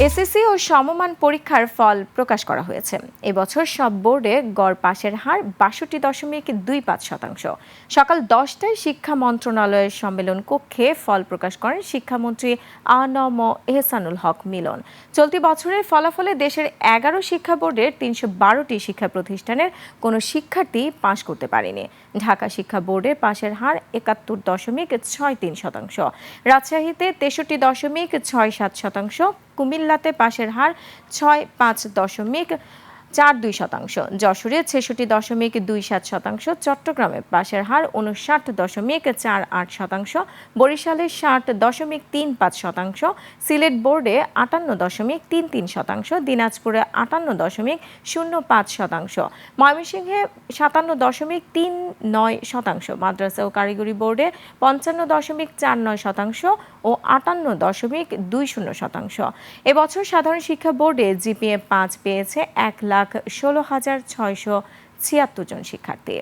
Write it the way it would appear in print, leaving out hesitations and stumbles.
SSC ও সমমান পরীক্ষার ফল প্রকাশ করা হয়েছে। এবছর সব বোর্ডে গড় পাশের হার ৬২.২৫%। সকাল ১০টায় শিক্ষা মন্ত্রণালয়ের সম্মেলন কক্ষে ফল প্রকাশ করেন শিক্ষামন্ত্রী আ.ন.ম এহসানুল হক মিলন। চলতি বছরের ফলাফলে দেশের ১১ শিক্ষা বোর্ডের ৩১২টি শিক্ষা প্রতিষ্ঠানের কোনো শিক্ষার্থী পাশ করতে পারেনি। ঢাকা শিক্ষা বোর্ডের পাশের হার ৭১.৬৩%, রাজশাহীতে ৬৩.৬৭%, কুমিল্লাতে পাশের হার ৬৫.৪২%, যশোরে ৬৬.২৭%, চট্টগ্রামে পাশের হার ৫৯.৪৮%, বরিশালে ৬০.৩৫%, সিলেট বোর্ডে ৫৮.৩৩%, দিনাজপুরে ৫৮.০৫%, ময়মনসিংহে ৫৭.৩৯%, মাদ্রাসা ও কারিগরি বোর্ডে ৫৫.৪৯% ও ৫৮.২০%। এবছর সাধারণ শিক্ষা বোর্ডে জিপিএ ৫ পেয়েছে ১,১৬,৬৭৬ জন শিক্ষার্থী।